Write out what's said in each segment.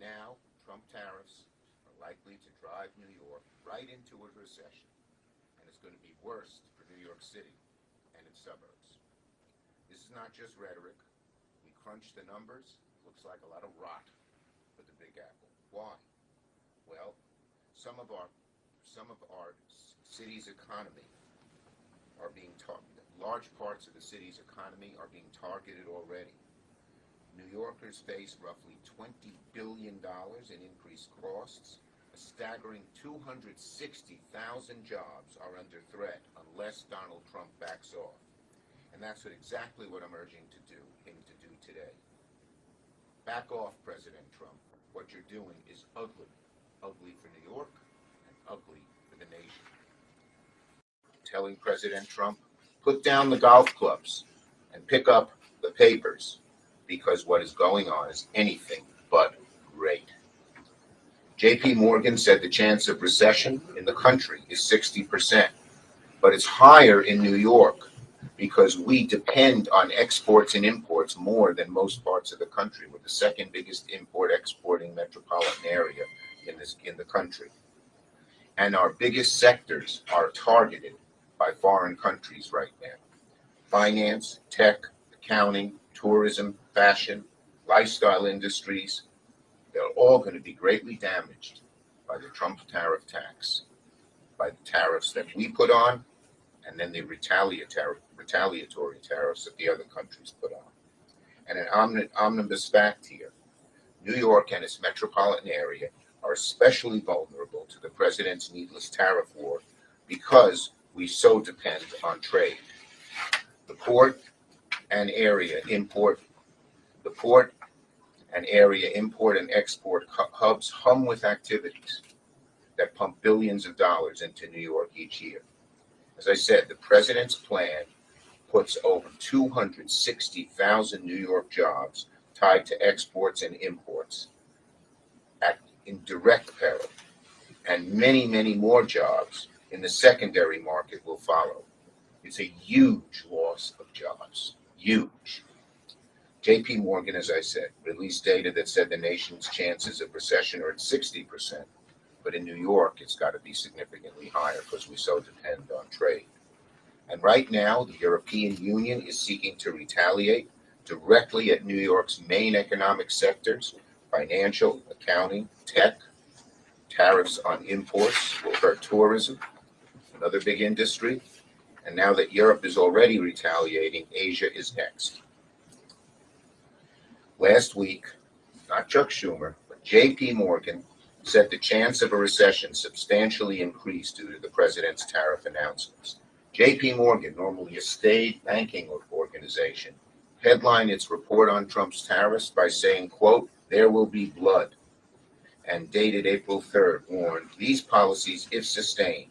now, Trump tariffs are likely to drive New York right into a recession, and it's going to be worse for New York City and its suburbs. This is not just rhetoric. We crunched the numbers. Looks like a lot of rot for the Big Apple. Why? Well, some of our city's economy are being targeted. Large parts of the city's economy are being targeted already. New Yorkers face roughly $20 billion in increased costs. A staggering 260,000 jobs are under threat unless Donald Trump backs off. And that's exactly what I'm urging him to do today. Back off, President Trump. What you're doing is ugly. Ugly for New York and ugly for the nation. Telling President Trump, put down the golf clubs and pick up the papers, because what is going on is anything but great. JP Morgan said the chance of recession in the country is 60%, but it's higher in New York because we depend on exports and imports more than most parts of the country. We're the second biggest import-exporting metropolitan area in the country. And our biggest sectors are targeted by foreign countries right now. Finance, tech, accounting, tourism, fashion, lifestyle industries, they're all going to be greatly damaged by the Trump tariff tax, by the tariffs that we put on, and then the retaliatory tariffs that the other countries put on. And an omnibus fact here, New York and its metropolitan area are especially vulnerable to the president's needless tariff war because we so depend on trade. The port and area import and export hubs hum with activities that pump billions of dollars into New York each year. As I said, the president's plan puts over 260,000 New York jobs tied to exports and imports in direct peril, and many, many more jobs in the secondary market will follow. It's a huge loss of jobs, huge. JP Morgan, as I said, released data that said the nation's chances of recession are at 60%, but in New York, it's got to be significantly higher because we so depend on trade. And right now, the European Union is seeking to retaliate directly at New York's main economic sectors: financial, accounting, tech. Tariffs on imports will hurt tourism, another big industry. And now that Europe is already retaliating, Asia is next. Last week, not Chuck Schumer, but JP Morgan said the chance of a recession substantially increased due to the president's tariff announcements. JP Morgan, normally a staid banking organization, headlined its report on Trump's tariffs by saying, quote, "There will be blood," and dated April 3rd warned these policies, if sustained,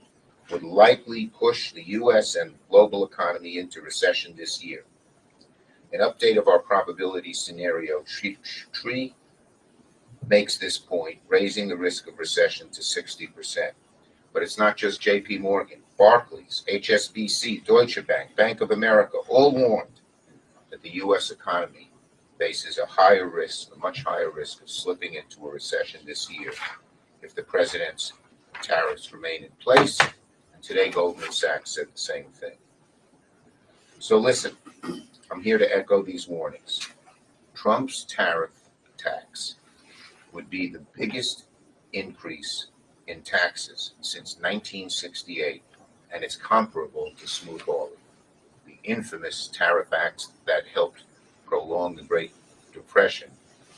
would likely push the U.S. and global economy into recession this year. An update of our probability scenario tree makes this point, raising the risk of recession to 60%. But it's not just JP Morgan. Barclays, HSBC, Deutsche Bank, Bank of America all warned that the U.S. economy faces a much higher risk of slipping into a recession this year if the president's tariffs remain in place. And today, Goldman Sachs said the same thing. So listen, I'm here to echo these warnings. Trump's tariff tax would be the biggest increase in taxes since 1968, and it's comparable to smooth hauling, the infamous tariff acts that helped prolong the Great Depression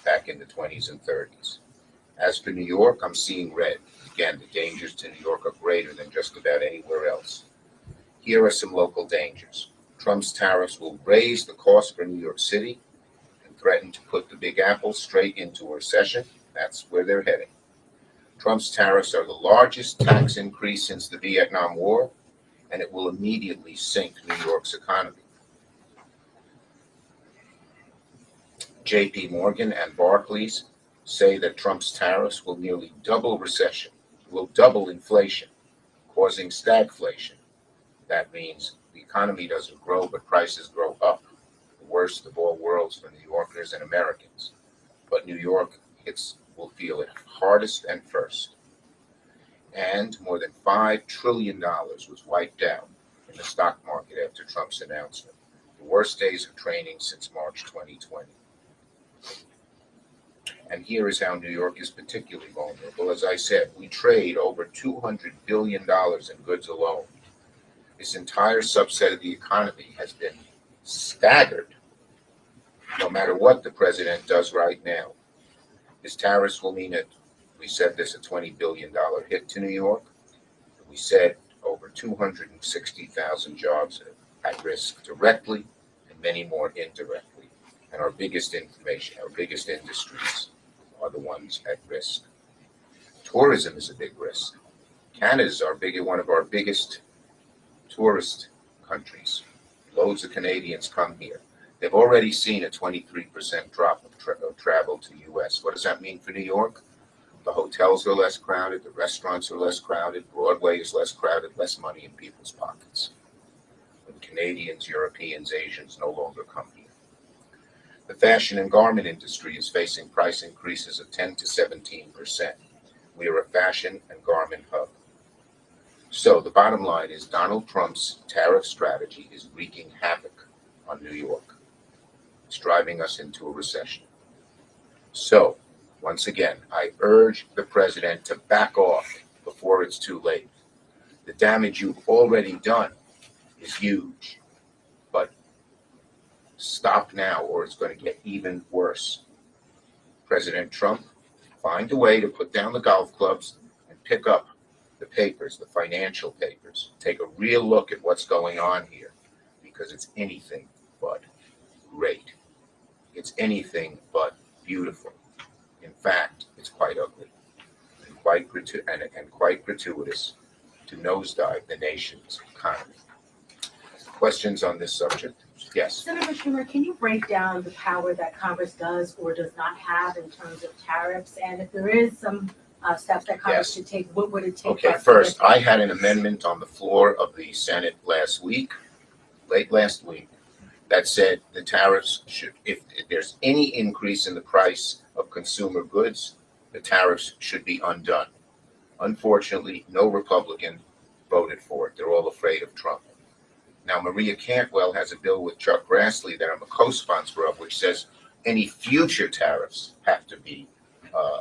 back in the 20s and 30s. As for New York, I'm seeing red. Again, the dangers to New York are greater than just about anywhere else. Here are some local dangers. Trump's tariffs will raise the cost for New York City and threaten to put the Big Apple straight into a recession. That's where they're heading. Trump's tariffs are the largest tax increase since the Vietnam War, and it will immediately sink New York's economy. JP Morgan and Barclays say that Trump's tariffs will nearly double inflation, causing stagflation. That means the economy doesn't grow, but prices grow up. The worst of all worlds for New Yorkers and Americans. But New York will feel it hardest and first. And more than $5 trillion was wiped out in the stock market after Trump's announcement. The worst days of trading since March 2020. And here is how New York is particularly vulnerable. As I said, we trade over $200 billion in goods alone. This entire subset of the economy has been staggered no matter what the president does right now. His tariffs will mean we said this, a $20 billion hit to New York. We said over 260,000 jobs at risk directly and many more indirectly. And our biggest industries are the ones at risk. Tourism is a big risk. Canada is one of our biggest tourist countries. Loads of Canadians come here. They've already seen a 23% drop of travel to the U.S. What does that mean for New York? The hotels are less crowded, the restaurants are less crowded, Broadway is less crowded, less money in people's pockets. When Canadians, Europeans, Asians no longer come here. The fashion and garment industry is facing price increases of 10 to 17%. We are a fashion and garment hub. So the bottom line is Donald Trump's tariff strategy is wreaking havoc on New York. It's driving us into a recession. So, once again, I urge the president to back off before it's too late. The damage you've already done is huge, but stop now or it's going to get even worse. President Trump, find a way to put down the golf clubs and pick up the papers, the financial papers. Take a real look at what's going on here, because it's anything but great. It's anything but beautiful. In fact, it's quite ugly and quite gratuitous to nosedive the nation's economy. Questions on this subject? Yes. Senator Schumer, can you break down the power that Congress does or does not have in terms of tariffs? And if there is some steps that Congress should take, what would it take? Okay, first, I had an amendment on the floor of the Senate late last week, that said the tariffs should, if there's any increase in the price of consumer goods, the tariffs should be undone. Unfortunately, no Republican voted for it. They're all afraid of Trump. Now, Maria Cantwell has a bill with Chuck Grassley that I'm a co-sponsor of, which says any future tariffs have to be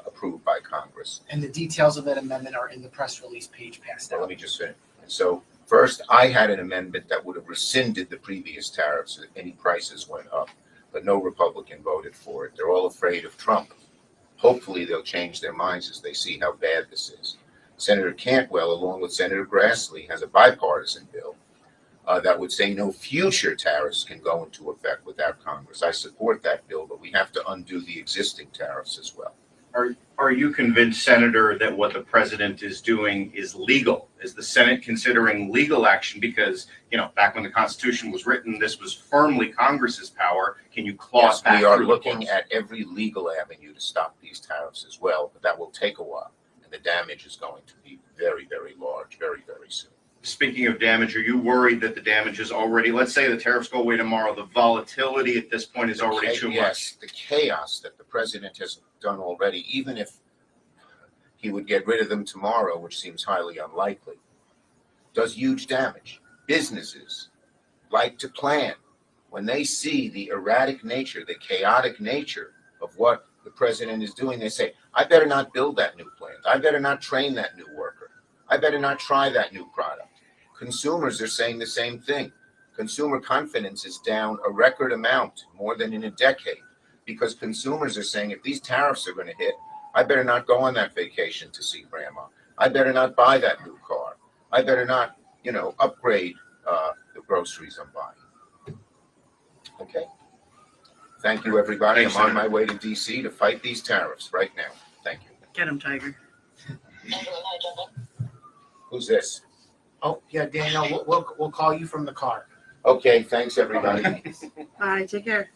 approved by Congress. And the details of that amendment are in the press release page passed out. Let me just finish. So first, I had an amendment that would have rescinded the previous tariffs if any prices went up, but no Republican voted for it. They're all afraid of Trump. Hopefully, they'll change their minds as they see how bad this is. Senator Cantwell, along with Senator Grassley, has a bipartisan bill that would say no future tariffs can go into effect without Congress. I support that bill, but we have to undo the existing tariffs as well. Are you convinced, Senator, that what the president is doing is legal? Is the Senate considering legal action? Because, back when the Constitution was written, this was firmly Congress's power. Can you claw it back? We are looking at every legal avenue to stop these tariffs as well, but that will take a while, and the damage is going to be very, very large, very, very soon. Speaking of damage, are you worried that the damage is already, let's say the tariffs go away tomorrow, the volatility at this point is already too much? Yes, the chaos that the president has done already, even if he would get rid of them tomorrow, which seems highly unlikely, does huge damage. Businesses like to plan. When they see the erratic nature, the chaotic nature of what the president is doing, they say, I better not build that new plant. I better not train that new worker. I better not try that new product. Consumers are saying the same thing. Consumer confidence is down a record amount, more than in a decade, because consumers are saying if these tariffs are going to hit, I better not go on that vacation to see grandma. I better not buy that new car. I better not, upgrade the groceries I'm buying. Okay. Thank you, everybody. Thanks, I'm on Senator. my way to D.C. to fight these tariffs right now. Thank you. Get him, Tiger. Who's this? Oh, yeah, Daniel, we'll call you from the car. Okay, thanks, everybody. Bye. Take care.